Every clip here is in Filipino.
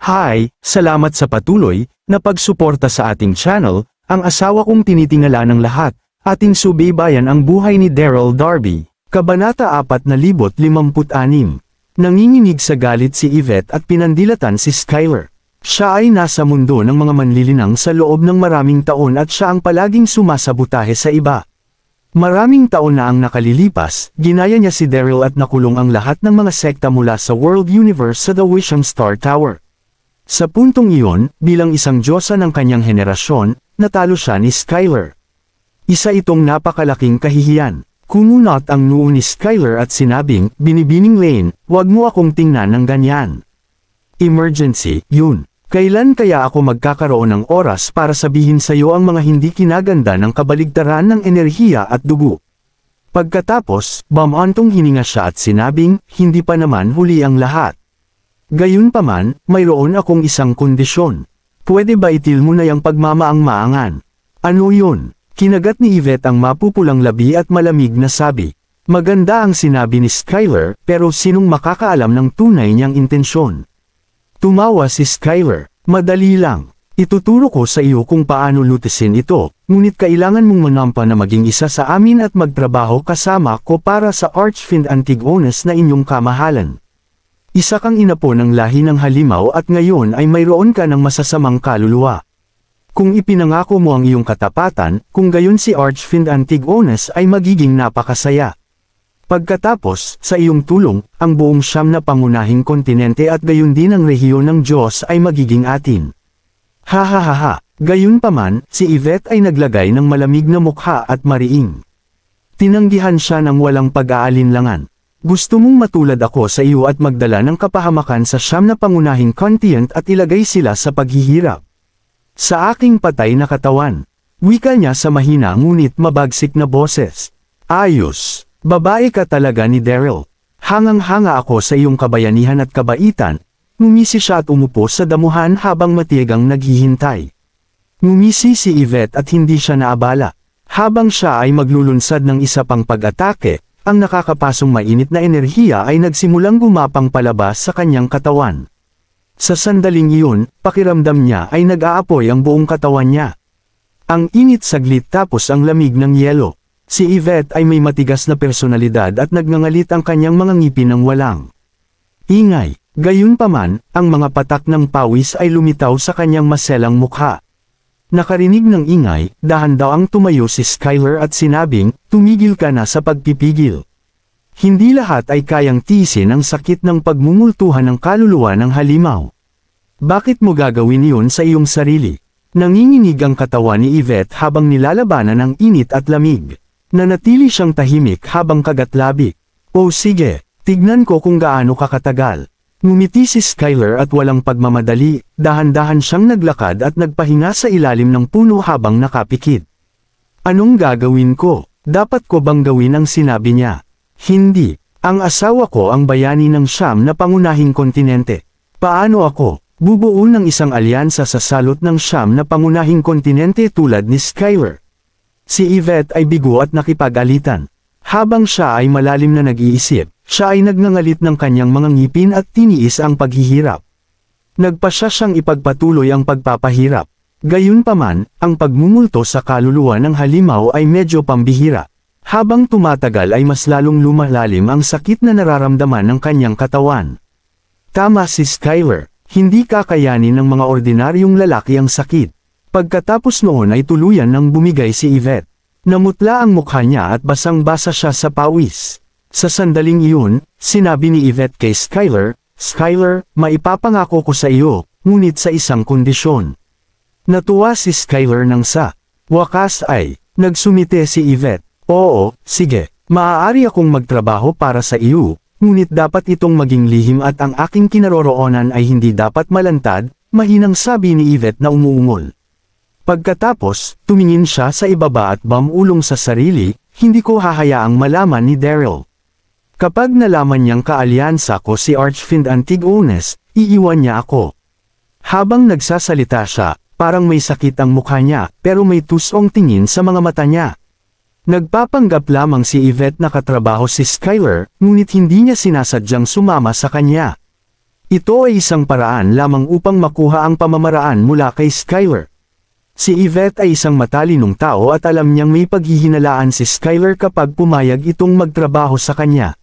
Hi, salamat sa patuloy na pagsuporta sa ating channel. Ang asawa kong tinitingala ng lahat, ating subaybayan ang buhay ni Daryl Darby. Kabanata 4056. Nanginginig sa galit si Yvette at pinandilatan si Skyler. Siya ay nasa mundo ng mga manlilinang sa loob ng maraming taon at siya ang palaging sumasabotahe sa iba. Maraming taon na ang nakalilipas, ginaya niya si Daryl at nakulong ang lahat ng mga sekta mula sa World Universe sa The Wisham Star Tower. Sa puntong iyon, bilang isang diyosa ng kanyang henerasyon, natalo siya ni Skyler. Isa itong napakalaking kahihiyan. Kumunot ang noo ni Skyler at sinabing, "Binibining Lane, wag mo akong tingnan ng ganyan. Emergency, yun. Kailan kaya ako magkakaroon ng oras para sabihin sa iyo ang mga hindi kinaganda ng kabaligtaran ng enerhiya at dugo?" Pagkatapos, bumantong hininga siya at sinabing, "Hindi pa naman huli ang lahat. Gayunpaman, mayroon akong isang kondisyon. Pwede ba itil mo na yung pagmamaang-maangan?" "Ano yun?" Kinagat ni Yvette ang mapupulang labi at malamig na sabi. Maganda ang sinabi ni Skyler, pero sinong makakaalam ng tunay niyang intensyon? Tumawa si Skyler. "Madali lang. Ituturo ko sa iyo kung paano lutisin ito, ngunit kailangan mong manampa na maging isa sa amin at magtrabaho kasama ko para sa Archfiend Antigonus na inyong kamahalan. Isa kang inapo ng lahi ng halimaw at ngayon ay mayroon ka ng masasamang kaluluwa. Kung ipinangako mo ang iyong katapatan, kung gayon si Archfiend Antigonus ay magiging napakasaya. Pagkatapos, sa iyong tulong, ang buong siyam na pangunahing kontinente at gayon din ang rehiyon ng Diyos ay magiging atin." Ha. Gayunpaman, si Yvette ay naglagay ng malamig na mukha at mariing. Tinanggihan siya ng walang pag-aalinlangan. "Gusto mong matulad ako sa iyo at magdala ng kapahamakan sa siyam na pangunahing continent at ilagay sila sa paghihirap sa aking patay na katawan." Wika niya sa mahina ngunit mabagsik na boses. "Ayos. Babae ka talaga ni Daryl. Hangang-hanga ako sa iyong kabayanihan at kabaitan." Ngumisi siya at umupo sa damuhan habang matiyagang naghihintay. Ngumisi si Yvette at hindi siya naabala. Habang siya ay maglulunsad ng isa pang pag-atake, ang nakakapasong mainit na enerhiya ay nagsimulang gumapang palabas sa kanyang katawan. Sa sandaling iyon, pakiramdam niya ay nag-aapoy ang buong katawan niya. Ang init saglit tapos ang lamig ng yelo. Si Yvette ay may matigas na personalidad at nagngangalit ang kanyang mga ngipin ng walang ingay. Gayunpaman, ang mga patak ng pawis ay lumitaw sa kanyang maselang mukha. Nakarinig ng ingay, dahan-dahang tumayo si Skyler at sinabing, "Tumigil ka na sa pagpipigil. Hindi lahat ay kayang tiisin ang sakit ng pagmumultuhan ng kaluluwa ng halimaw. Bakit mo gagawin iyon sa iyong sarili?" Nanginginig ang katawan ni Yvette habang nilalabanan ang init at lamig. Nanatili siyang tahimik habang kagatlabi. "O sige, tignan ko kung gaano kakatagal." Ngumiti si Skyler at walang pagmamadali, dahan-dahan siyang naglakad at nagpahinga sa ilalim ng puno habang nakapikit. "Anong gagawin ko? Dapat ko bang gawin ang sinabi niya?" "Hindi. Ang asawa ko ang bayani ng siyam na pangunahing kontinente. Paano ako? Bubuo ng isang alyansa sa salot ng siyam na pangunahing kontinente tulad ni Skyler?" Si Yvette ay bigo at nakipag-alitan. Habang siya ay malalim na nag-iisip, siya ay nagngangalit ng kanyang mga ngipin at tiniis ang paghihirap. Nagpasya siyang ipagpatuloy ang pagpapahirap. Gayunpaman, ang pagmumulto sa kaluluwa ng halimaw ay medyo pambihira. Habang tumatagal ay mas lalong lumalalim ang sakit na nararamdaman ng kanyang katawan. Tama si Skyler, hindi kakayanin ng mga ordinaryong lalaki ang sakit. Pagkatapos noon ay tuluyan nang bumigay si Yvette. Namutla ang mukha niya at basang-basa siya sa pawis. Sa sandaling iyon, sinabi ni Yvette kay Skyler, "Skyler, maipapangako ko sa iyo, ngunit sa isang kondisyon." Natuwa si Skyler nang sa wakas ay nagsumite si Yvette. "Oo, sige, maaari akong magtrabaho para sa iyo, ngunit dapat itong maging lihim at ang aking kinaroroonan ay hindi dapat malantad," mahinang sabi ni Yvette na umuungol. Pagkatapos, tumingin siya sa ibaba at bumulong sa sarili, "Hindi ko hahayaang malaman ni Daryl. Kapag nalaman niyang kaalyansa ko si Archfiend Antigonus, iiwan niya ako." Habang nagsasalita siya, parang may sakit ang mukha niya, pero may tusong tingin sa mga mata niya. Nagpapanggap lamang si Yvette na katrabaho si Skyler, ngunit hindi niya sinasadyang sumama sa kanya. Ito ay isang paraan lamang upang makuha ang pamamaraan mula kay Skyler. Si Yvette ay isang matalinong tao at alam niyang may paghihinalaan si Skyler kapag pumayag itong magtrabaho sa kanya.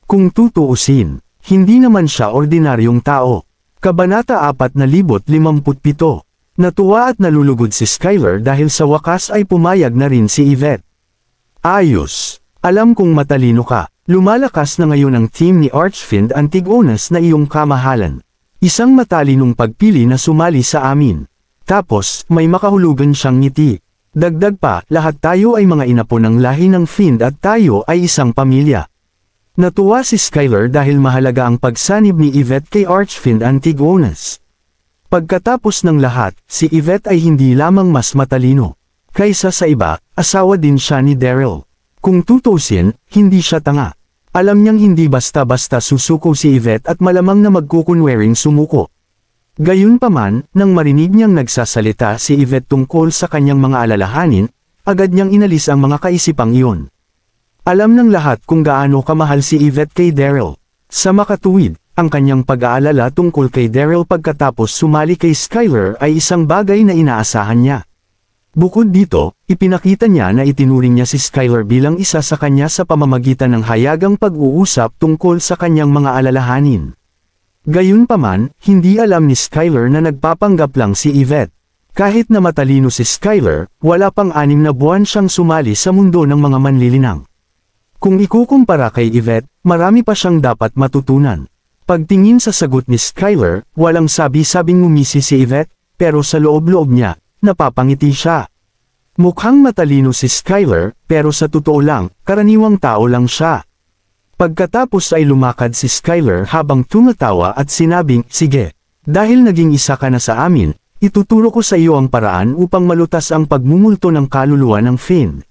Kung tutuusin, hindi naman siya ordinaryong tao. Kabanata 4057. Natuwa at nalulugod si Skyler dahil sa wakas ay pumayag na rin si Yvette. Ayos. Alam kong matalino ka. Lumalakas na ngayon ang team ni Archfiend Antigonus na iyong kamahalan. Isang matalinong pagpili na sumali sa amin. Tapos, may makahulugan siyang ngiti. Dagdag pa, lahat tayo ay mga inapo ng lahi ng Fiend at tayo ay isang pamilya. Natuwa si Skyler dahil mahalaga ang pagsanib ni Yvette kay Archfiend Antigonus. Pagkatapos ng lahat, si Yvette ay hindi lamang mas matalino. Kaysa sa iba, asawa din siya ni Daryl. Kung tutusin, hindi siya tanga. Alam niyang hindi basta-basta susuko si Yvette at malamang na magkukunwering sumuko. Gayunpaman, nang marinig niyang nagsasalita si Yvette tungkol sa kanyang mga alalahanin, agad niyang inalis ang mga kaisipang iyon. Alam ng lahat kung gaano kamahal si Yvette kay Daryl. Sa makatuwid, ang kanyang pag-aalala tungkol kay Daryl pagkatapos sumali kay Skyler ay isang bagay na inaasahan niya. Bukod dito, ipinakita niya na itinuring niya si Skyler bilang isa sa kanya sa pamamagitan ng hayagang pag-uusap tungkol sa kanyang mga alalahanin. Gayunpaman, hindi alam ni Skyler na nagpapanggap lang si Yvette. Kahit na matalino si Skyler, wala pang 6 na buwan siyang sumali sa mundo ng mga manlilinang. Kung ikukumpara kay Yvette, marami pa siyang dapat matutunan. Pagtingin sa sagot ni Skyler, walang sabi-sabing ngumisi si Yvette, pero sa loob-loob niya, napapangiti siya. Mukhang matalino si Skyler, pero sa totoo lang, karaniwang tao lang siya. Pagkatapos ay lumakad si Skyler habang tumatawa at sinabing, "Sige, dahil naging isa ka na sa amin, ituturo ko sa iyo ang paraan upang malutas ang pagmumulto ng kaluluwa ng Fiend.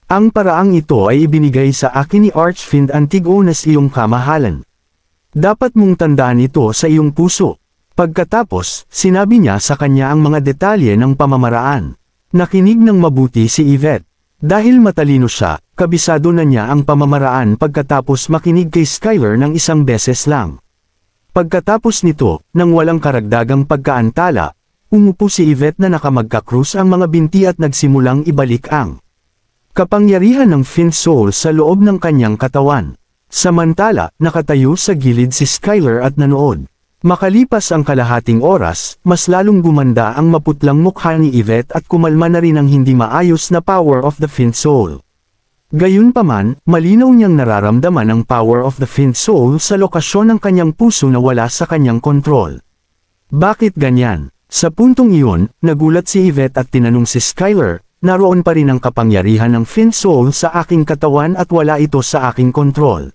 Ang paraang ito ay ibinigay sa akin ni Archfiend Antigonus iyong kamahalan. Dapat mong tandaan ito sa iyong puso." Pagkatapos, sinabi niya sa kanya ang mga detalye ng pamamaraan. Nakinig ng mabuti si Yvette. Dahil matalino siya, kabisado na niya ang pamamaraan pagkatapos makinig kay Skyler ng isang beses lang. Pagkatapos nito, nang walang karagdagang pagkaantala, umupo si Yvette na nakamagkakrus ang mga binti at nagsimulang ibalik ang kapangyarihan ng Fiend Soul sa loob ng kanyang katawan. Samantala, nakatayo sa gilid si Skyler at nanood. Makalipas ang kalahating oras, mas lalong gumanda ang maputlang mukha ni Yvette at kumalma na rin ang hindi maayos na power of the Fiend Soul. Gayunpaman, malinaw niyang nararamdaman ang power of the Fiend Soul sa lokasyon ng kanyang puso na wala sa kanyang kontrol. Bakit ganyan? Sa puntong iyon, nagulat si Yvette at tinanong si Skyler, "Naroon pa rin ang kapangyarihan ng Fiend Soul sa aking katawan at wala ito sa aking kontrol.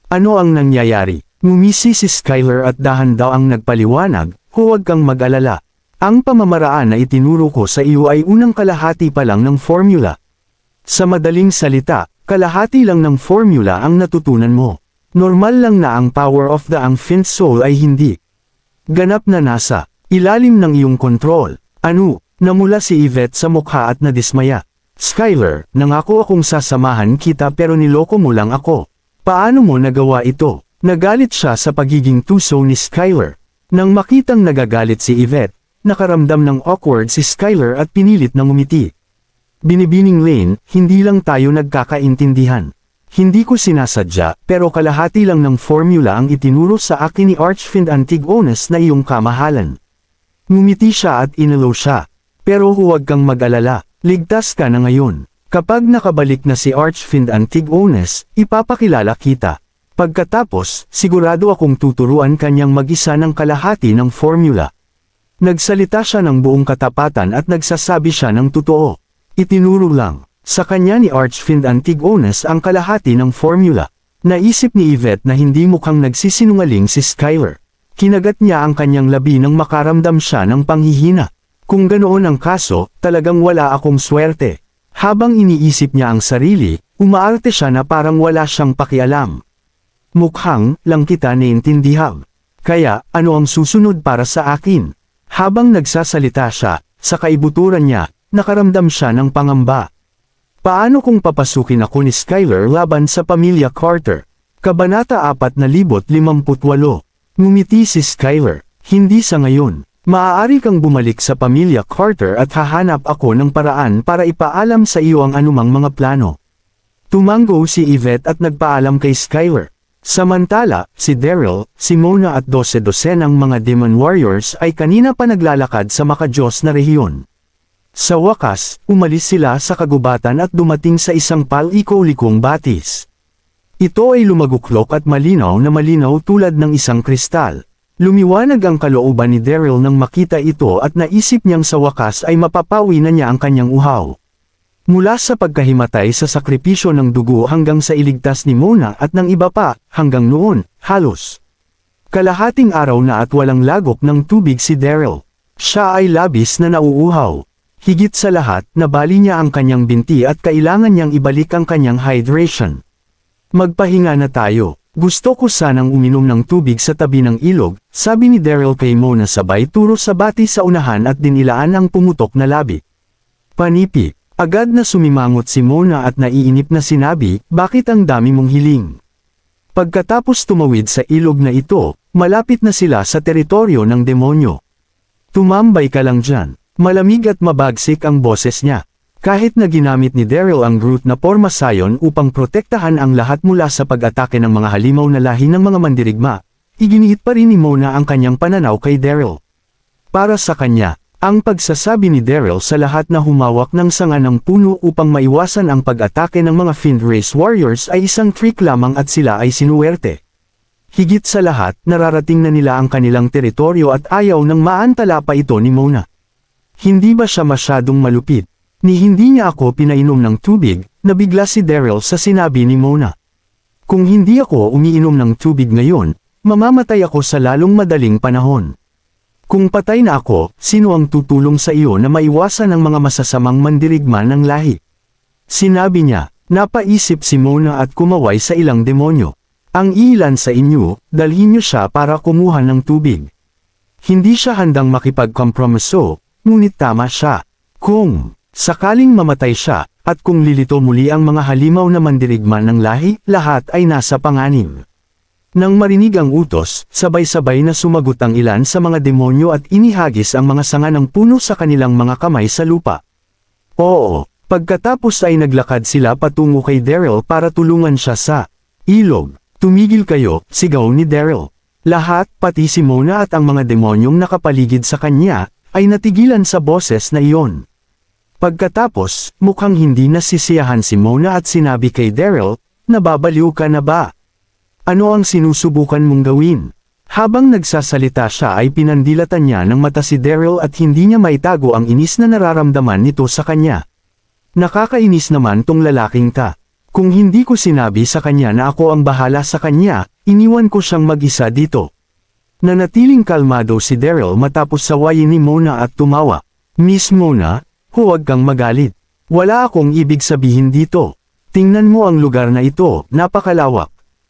Ano ang nangyayari?" Ngumisi si Skyler at dahan daw ang nagpaliwanag, "Huwag kang mag-alala. Ang pamamaraan na itinuro ko sa iyo ay unang kalahati pa lang ng formula. Sa madaling salita, kalahati lang ng formula ang natutunan mo. Normal lang na ang power of the Fiend Soul ay hindi ganap na nasa ilalim ng iyong kontrol." "Ano?" Namula si Yvette sa mukha at nadismaya. "Skyler, nangako akong sasamahan kita pero niloko mo lang ako. Paano mo nagawa ito?" Nagalit siya sa pagiging tuso ni Skyler. Nang makitang nagagalit si Yvette, nakaramdam ng awkward si Skyler at pinilit na ngumiti. "Binibining Lane, hindi lang tayo nagkakaintindihan. Hindi ko sinasadya, pero kalahati lang ng formula ang itinuro sa akin ni Archfiend Antigonus na iyong kamahalan." Ngumiti siya at inalo siya. "Pero huwag kang mag-alala, ligtas ka na ngayon. Kapag nakabalik na si Archfiend Antigonus, ipapakilala kita. Pagkatapos, sigurado akong tuturuan kanyang mag-isa ng kalahati ng formula." Nagsalita siya ng buong katapatan at nagsasabi siya ng totoo. Itinuro lang sa kanya ni Archfiend Antigonus ang kalahati ng formula. Naisip ni Yvette na hindi mukhang nagsisinungaling si Skyler. Kinagat niya ang kanyang labi nang makaramdam siya ng panghihina. Kung ganoon ang kaso, talagang wala akong swerte. Habang iniisip niya ang sarili, umaarte siya na parang wala siyang pakialam. "Mukhang lang kita naiintindihan. Kaya, ano ang susunod para sa akin?" Habang nagsasalita siya, sa kaibuturan niya, nakaramdam siya ng pangamba. Paano kung papasukin ako ni Skyler laban sa pamilya Carter? Kabanata 4058. Ngumiti si Skyler. Hindi sa ngayon. Maaari kang bumalik sa pamilya Carter at hahanap ako ng paraan para ipaalam sa iyo ang anumang mga plano. Tumango si Yvette at nagpaalam kay Skyler. Samantala, si Daryl, si Mona at 12-dosenang mga Demon Warriors ay kanina pa naglalakad sa makadiyos na rehiyon. Sa wakas, umalis sila sa kagubatan at dumating sa isang pal-iko-likong batis. Ito ay lumaguklok at malinaw tulad ng isang kristal. Lumiwanag ang kalooban ni Daryl nang makita ito at naisip niyang sa wakas ay mapapawi na niya ang kanyang uhaw. Mula sa pagkahimatay sa sakripisyo ng dugo hanggang sa iligtas ni Mona at ng iba pa, hanggang noon, halos kalahating araw na at walang lagok ng tubig si Daryl. Siya ay labis na nauuhaw. Higit sa lahat, nabali niya ang kanyang binti at kailangan niyang ibalik ang kanyang hydration. Magpahinga na tayo. Gusto ko sanang uminom ng tubig sa tabi ng ilog, sabi ni Daryl kay Mona sabay turo sa bati sa unahan at dinilaan ang pumutok na labi. Panipi. Agad na sumimangot si Mona at naiinip na sinabi, bakit ang dami mong hiling? Pagkatapos tumawid sa ilog na ito, malapit na sila sa teritoryo ng demonyo. Tumambay ka lang dyan. Malamig at mabagsik ang boses niya. Kahit na ginamit ni Daryl ang Groot na porma sayon upang protektahan ang lahat mula sa pag-atake ng mga halimaw na lahi ng mga mandirigma, iginiit pa rin ni Mona ang kanyang pananaw kay Daryl. Para sa kanya, ang pagsasabi ni Daryl sa lahat na humawak ng sanga ng puno upang maiwasan ang pag-atake ng mga Fiend Race Warriors ay isang trick lamang at sila ay sinuwerte. Higit sa lahat, nararating na nila ang kanilang teritoryo at ayaw nang maantala pa ito ni Mona. Hindi ba siya masyadong malupit? Ni hindi niya ako pinainom ng tubig, nabigla si Daryl sa sinabi ni Mona. Kung hindi ako umiinom ng tubig ngayon, mamamatay ako sa lalong madaling panahon. Kung patay na ako, sino ang tutulong sa iyo na maiwasan ang mga masasamang mandirigma ng lahi? Sinabi niya, napaisip si Mona at kumaway sa ilang demonyo. Ang ilan sa inyo, dalhin niyo siya para kumuha ng tubig. Hindi siya handang makipagkompromiso, ngunit tama siya. Kung sakaling mamatay siya, at kung lilito muli ang mga halimaw na mandirigma ng lahi, lahat ay nasa panganib. Nang marinig ang utos, sabay-sabay na sumagot ang ilan sa mga demonyo at inihagis ang mga sanga ng puno sa kanilang mga kamay sa lupa. Oo, pagkatapos ay naglakad sila patungo kay Daryl para tulungan siya sa ilog. Tumigil kayo, sigaw ni Daryl. Lahat, pati si Mona at ang mga demonyong nakapaligid sa kanya, ay natigilan sa boses na iyon. Pagkatapos, mukhang hindi nasisiyahan si Mona at sinabi kay Daryl, nababaliw ka na ba? Ano ang sinusubukan mong gawin? Habang nagsasalita siya ay pinandilatan niya ng mata si Daryl at hindi niya maitago ang inis na nararamdaman nito sa kanya. Nakakainis naman tong lalaking ka. Kung hindi ko sinabi sa kanya na ako ang bahala sa kanya, iniwan ko siyang mag-isa dito. Nanatiling kalmado si Daryl matapos sawayin ni Mona at tumawa. Miss Mona, huwag kang magalit. Wala akong ibig sabihin dito. Tingnan mo ang lugar na ito, napakalawak.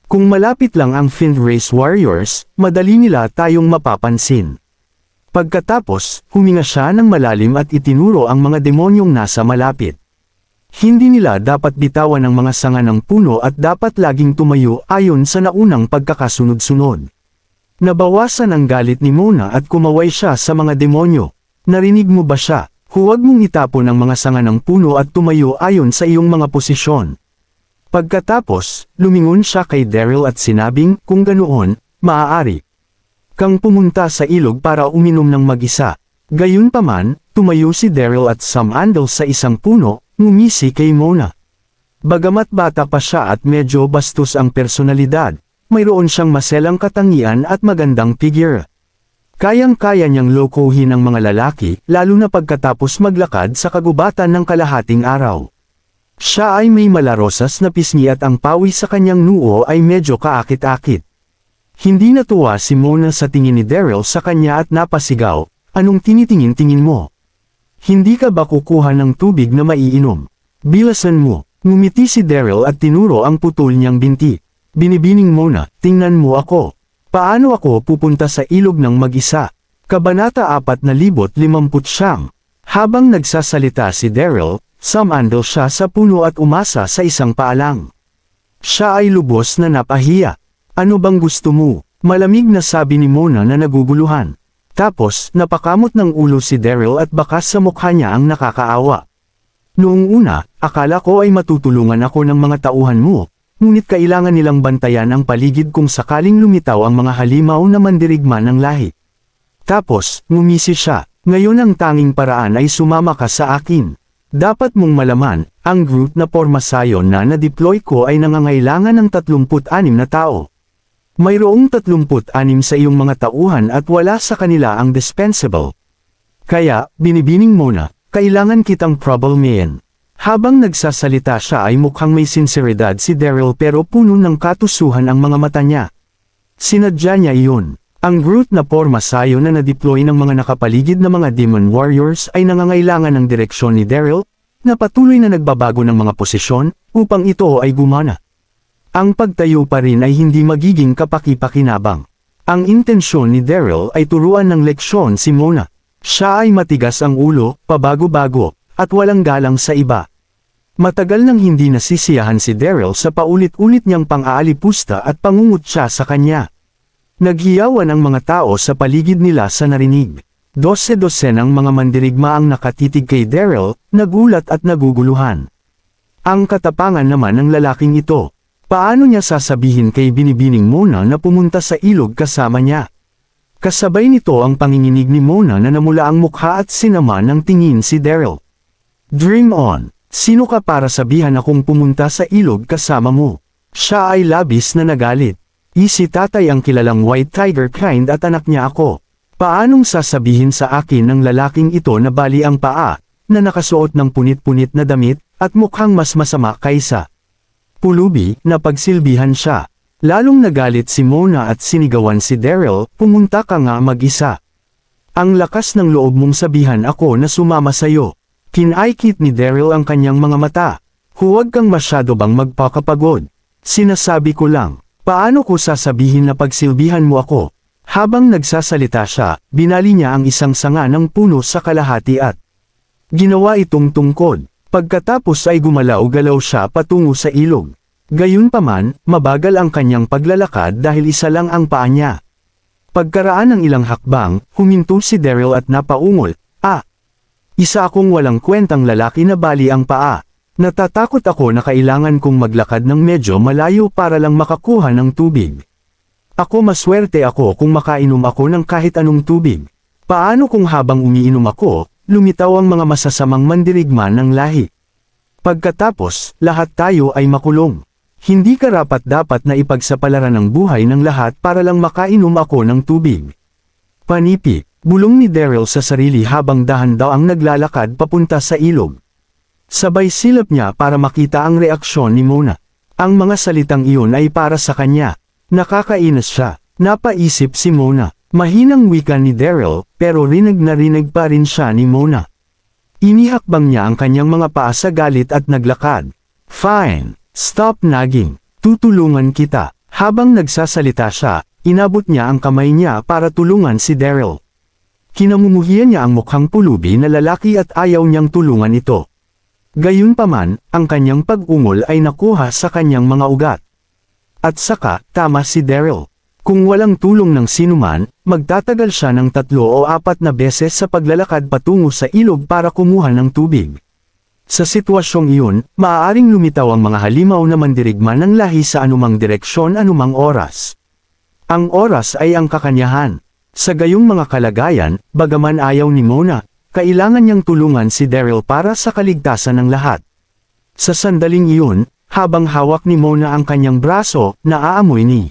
Kung malapit lang ang Fiend Race Warriors, madali nila tayong mapapansin. Pagkatapos, huminga siya ng malalim at itinuro ang mga demonyong nasa malapit. Hindi nila dapat bitawan ang mga sanga ng puno at dapat laging tumayo ayon sa naunang pagkakasunod-sunod. Nabawasan ang galit ni Mona at kumaway siya sa mga demonyo. Narinig mo ba siya? Huwag mong itapon ang mga sanga ng puno at tumayo ayon sa iyong mga posisyon. Pagkatapos, lumingon siya kay Daryl at sinabing, kung ganoon, maaari kang pumunta sa ilog para uminom ng mag-isa. Gayunpaman, tumayo si Daryl at sumandal sa isang puno, ngumisi kay Mona. Bagamat bata pa siya at medyo bastos ang personalidad, mayroon siyang maselang katangian at magandang figure. Kayang-kaya niyang lokohin ang mga lalaki, lalo na pagkatapos maglakad sa kagubatan ng kalahating araw. Siya ay may malarosas na pisngi at ang pawis sa kanyang noo ay medyo kaakit-akit. Hindi natuwa si Mona sa tingin ni Daryl sa kanya at napasigaw, anong tinitingin-tingin mo? Hindi ka ba kukuha ng tubig na maiinom? Bilasan mo. Ngumiti si Daryl at tinuro ang putol niyang binti. Binibining Mona, tingnan mo ako. Paano ako pupunta sa ilog ng mag-isa? Kabanata 4,059. Habang nagsasalita si Daryl, sumandal siya sa puno at umasa sa isang paalang. Siya ay lubos na napahiya. Ano bang gusto mo? Malamig na sabi ni Mona na naguguluhan. Tapos, napakamot ng ulo si Daryl at bakas sa mukha niya ang nakakaawa. Noong una, akala ko ay matutulungan ako ng mga tauhan mo, ngunit kailangan nilang bantayan ang paligid kung sakaling lumitaw ang mga halimaw na mandirigma ng lahi. Tapos, ngumisi siya. Ngayon ang tanging paraan ay sumama ka sa akin. Dapat mong malaman, ang Groot na pormasayon na na-deploy ko ay nangangailangan ng 36 na tao. Mayroong 36 sa iyong mga tauhan at wala sa kanila ang dispensable. Kaya, binibining mo na, kailangan kitang problemahin. Habang nagsasalita siya ay mukhang may sinseridad si Daryl pero puno ng katusuhan ang mga mata niya. Sinadya niya iyon. Ang Groot na pormasayo na na-deploy ng mga nakapaligid na mga Demon Warriors ay nangangailangan ng direksyon ni Daryl, na patuloy na nagbabago ng mga posisyon, upang ito ay gumana. Ang pagtayo pa rin ay hindi magiging kapaki-pakinabang. Ang intensyon ni Daryl ay turuan ng leksyon si Mona. Siya ay matigas ang ulo, pabago-bago, at walang galang sa iba. Matagal nang hindi nasisiyahan si Daryl sa paulit-ulit niyang pang-aalipusta at pangungutya sa kanya. Naghiyawan ang mga tao sa paligid nila sa narinig. Dose-dosenang mga mandirigma ang nakatitig kay Daryl, nagulat at naguguluhan. Ang katapangan naman ng lalaking ito. Paano niya sasabihin kay Binibining Mona na pumunta sa ilog kasama niya? Kasabay nito ang panginginig ni Mona na namula ang mukha at sinama ng tingin si Daryl. Dream on. Sino ka para sabihan akong pumunta sa ilog kasama mo? Siya ay labis na nagalit. Si tatay ang kilalang White Tiger kind at anak niya ako. Paanong sasabihin sa akin ng lalaking ito na bali ang paa, na nakasuot ng punit-punit na damit, at mukhang mas masama kaysa pulubi, na pagsilbihan siya. Lalong nagalit si Mona at sinigawan si Daryl, pumunta ka nga mag-isa. Ang lakas ng loob mong sabihan ako na sumama sayo. Kinaikit ni Daryl ang kanyang mga mata. Huwag kang masyado bang magpakapagod. Sinasabi ko lang, paano ko sasabihin na pagsilbihan mo ako? Habang nagsasalita siya, binali niya ang isang sanga ng puno sa kalahati at ginawa itong tungkod. Pagkatapos ay gumalaw-galaw siya patungo sa ilog. Gayunpaman, mabagal ang kanyang paglalakad dahil isa lang ang paa niya. Pagkaraan ng ilang hakbang, huminto si Daryl at napaungol. Isa akong walang kwentang lalaki na bali ang paa. Natatakot ako na kailangan kong maglakad ng medyo malayo para lang makakuha ng tubig. Ako maswerte ako kung makainom ako ng kahit anong tubig. Paano kung habang umiinom ako, lumitaw ang mga masasamang mandirigma ng lahi? Pagkatapos, lahat tayo ay makulong. Hindi karapat-dapat na ipagsapalaran ang buhay ng lahat para lang makainom ako ng tubig. Panipi, bulong ni Daryl sa sarili habang dahan-dahang naglalakad papunta sa ilog. Sabay silap niya para makita ang reaksyon ni Mona. Ang mga salitang iyon ay para sa kanya. Nakakainis siya. Napaisip si Mona. Mahinang wika ni Daryl, pero rinig na rinig pa rin siya ni Mona. Inihakbang niya ang kanyang mga paa sa galit at naglakad. Fine. Stop nagging. Tutulungan kita. Habang nagsasalita siya, inabot niya ang kamay niya para tulungan si Daryl. Kinamumuhian niya ang mukhang pulubi na lalaki at ayaw niyang tulungan ito. Gayunpaman, ang kanyang pag-ungol ay nakuha sa kanyang mga ugat. At saka, tama si Daryl. Kung walang tulong ng sinuman, magtatagal siya ng 3 o 4 na beses sa paglalakad patungo sa ilog para kumuha ng tubig. Sa sitwasyong iyon, maaaring lumitaw ang mga halimaw na mandirigma ng lahi sa anumang direksyon anumang oras. Ang oras ay ang kakanyahan. Sa gayong mga kalagayan, bagaman ayaw ni Mona, kailangan niyang tulungan si Daryl para sa kaligtasan ng lahat. Sa sandaling iyon, habang hawak ni Mona ang kanyang braso, naaamoy ni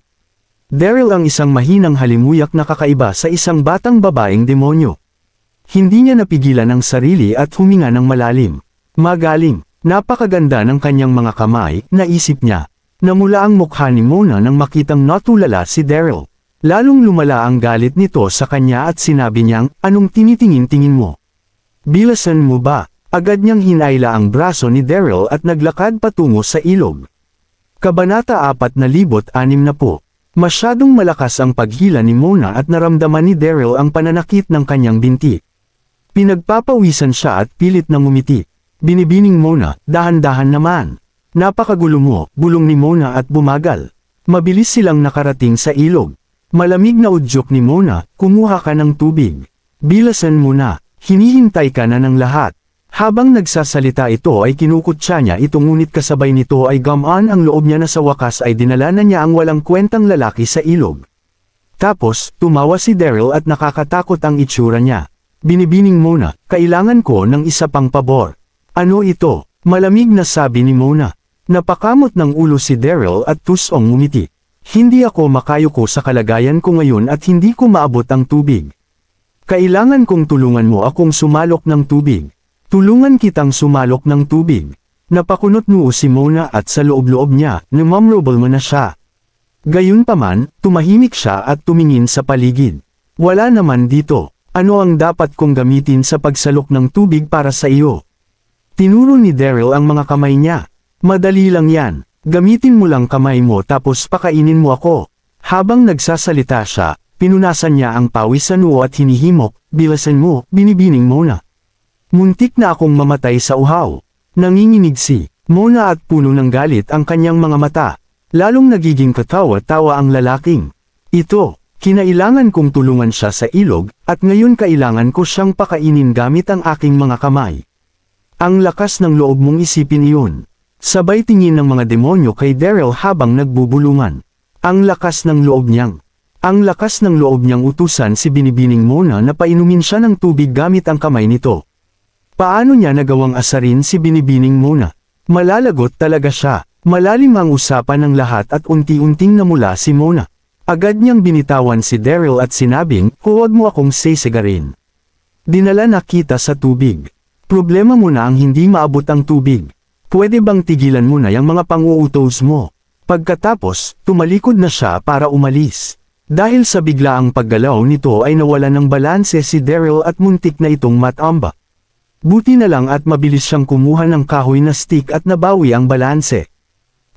Daryl ang isang mahinang halimuyak na kakaiba sa isang batang babaeng demonyo. Hindi niya napigilan ang sarili at huminga ng malalim. Magaling, napakaganda ng kanyang mga kamay, naisip niya. Namula ang mukha ni Mona nang makitang natulala si Daryl. Lalong lumala ang galit nito sa kanya at sinabi niyang, anong tinitingin-tingin mo? Bilasan mo ba? Agad niyang hinayla ang braso ni Daryl at naglakad patungo sa ilog. Kabanata 4,060. Masyadong malakas ang paghila ni Mona at naramdaman ni Daryl ang pananakit ng kanyang binti. Pinagpapawisan siya at pilit na ngumiti. Binibining Mona, dahan-dahan naman. Napakagulo mo, bulong ni Mona at bumagal. Mabilis silang nakarating sa ilog. Malamig na udyok ni Mona, kumuha ka ng tubig. Bilasan mo na, hinihintay ka na ng lahat. Habang nagsasalita ito ay kinukutsa niya ito ngunit kasabay nito ay gamaan ang loob niya na sa wakas ay dinala na niya ang walang kwentang lalaki sa ilog. Tapos, tumawa si Daryl at nakakatakot ang itsura niya. Binibining Mona, kailangan ko ng isa pang pabor. Ano ito? Malamig na sabi ni Mona. Napakamot ng ulo si Daryl at tusong ngumiti. Hindi ako makayuko sa kalagayan ko ngayon at hindi ko maabot ang tubig. Kailangan kong tulungan mo akong sumalok ng tubig. Tulungan kitang sumalok ng tubig. Napakunot noo si Mona at sa loob-loob niya, namamrobal mo na siya. Gayunpaman, tumahimik siya at tumingin sa paligid. Wala naman dito. Ano ang dapat kong gamitin sa pagsalok ng tubig para sa iyo? Tinuro ni Daryl ang mga kamay niya. Madali lang yan. Gamitin mo lang kamay mo tapos pakainin mo ako. Habang nagsasalita siya, pinunasan niya ang pawis sa noo at hinihimok, bilasan mo, binibining Mona. Muntik na akong mamatay sa uhaw. Nanginginig si Mona at puno ng galit ang kanyang mga mata. Lalong nagiging katawa-tawa ang lalaking. Ito, kinailangan kong tulungan siya sa ilog, at ngayon kailangan ko siyang pakainin gamit ang aking mga kamay. Ang lakas ng loob mong isipin iyon. Sabay tingin ng mga demonyo kay Daryl habang nagbubulungan. Ang lakas ng loob niyang. Ang lakas ng loob niyang utusan si binibining Mona na painumin siya ng tubig gamit ang kamay nito. Paano niya nagawang asarin si binibining Mona? Malalagot talaga siya. Malalim ang usapan ng lahat at unti-unting namula si Mona. Agad niyang binitawan si Daryl at sinabing, huwag mo akong sisigarin. Dinala na kita sa tubig. Problema mo na ang hindi maabot ang tubig. Pwede bang tigilan mo na yung mga pang-uutos mo? Pagkatapos, tumalikod na siya para umalis. Dahil sa biglaang paggalaw nito ay nawalan ng balanse si Daryl at muntik na itong matamba. Buti na lang at mabilis siyang kumuha ng kahoy na stick at nabawi ang balanse.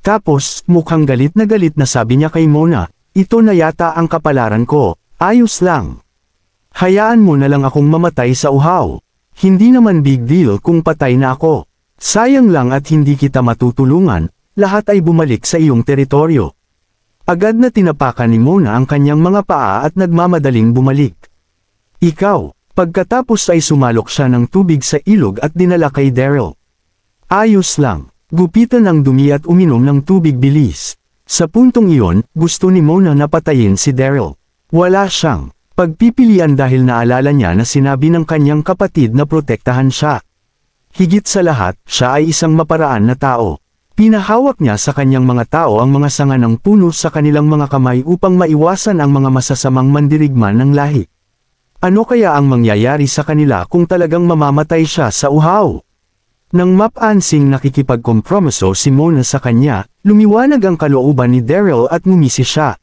Tapos, mukhang galit na sabi niya kay Mona, ito na yata ang kapalaran ko, ayos lang. Hayaan mo na lang akong mamatay sa uhaw. Hindi naman big deal kung patay na ako. Sayang lang at hindi kita matutulungan, lahat ay bumalik sa iyong teritoryo. Agad na tinapakan ni Mona ang kanyang mga paa at nagmamadaling bumalik. Ikaw. Pagkatapos ay sumalok siya ng tubig sa ilog at dinala kay Daryl. Ayos lang, gupitan ang dumi at uminom ng tubig bilis. Sa puntong iyon, gusto ni Mona na patayin si Daryl. Wala siyang pagpipilian dahil naalala niya na sinabi ng kanyang kapatid na protektahan siya. Higit sa lahat, siya ay isang maparaan na tao. Pinahawak niya sa kanyang mga tao ang mga sanga ng puno sa kanilang mga kamay upang maiwasan ang mga masasamang mandirigma ng lahi. Ano kaya ang mangyayari sa kanila kung talagang mamamatay siya sa uhaw? Nang mapansing nakikipagkompromiso si Mona sa kanya, lumiwanag ang kalooban ni Daryl at ngumisi siya.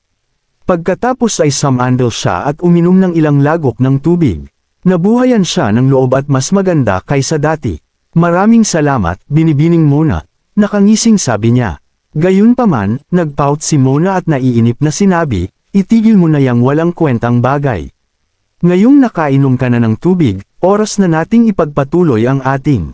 Pagkatapos ay sumandal siya at uminom ng ilang lagok ng tubig. Nabuhayan siya ng loob at mas maganda kaysa dati. Maraming salamat, binibining Mona, nakangising sabi niya. Gayunpaman, nagpout si Mona at naiinip na sinabi, itigil mo na yang walang kwentang bagay. Ngayong nakainom ka na ng tubig, oras na nating ipagpatuloy ang ating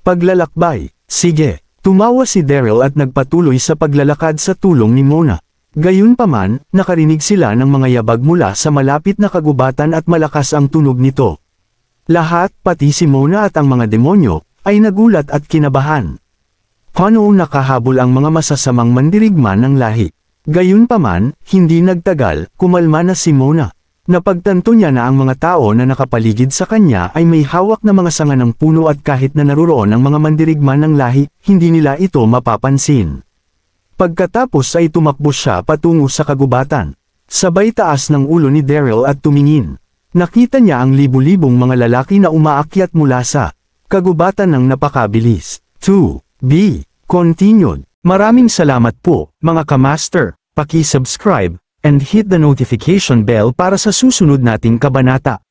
paglalakbay. Sige, tumawa si Daryl at nagpatuloy sa paglalakad sa tulong ni Mona. Gayunpaman, nakarinig sila ng mga yabag mula sa malapit na kagubatan at malakas ang tunog nito. Lahat, pati si Mona at ang mga demonyo, ay nagulat at kinabahan. Paano nakahabol ang mga masasamang mandirigma ng lahi? Gayunpaman, hindi nagtagal, kumalma na si Mona. Napagtanto niya na ang mga tao na nakapaligid sa kanya ay may hawak na mga sanga ng puno at kahit na naruroon ang mga mandirigma ng lahi, hindi nila ito mapapansin. Pagkatapos ay tumakbo siya patungo sa kagubatan. Sabay taas ng ulo ni Daryl at tumingin. Nakita niya ang libu-libong mga lalaki na umaakyat mula sa kagubatan ng napakabilis. 2. Continued. Maraming salamat po, mga kamaster. Paki-subscribe and hit the notification bell para sa susunod nating kabanata.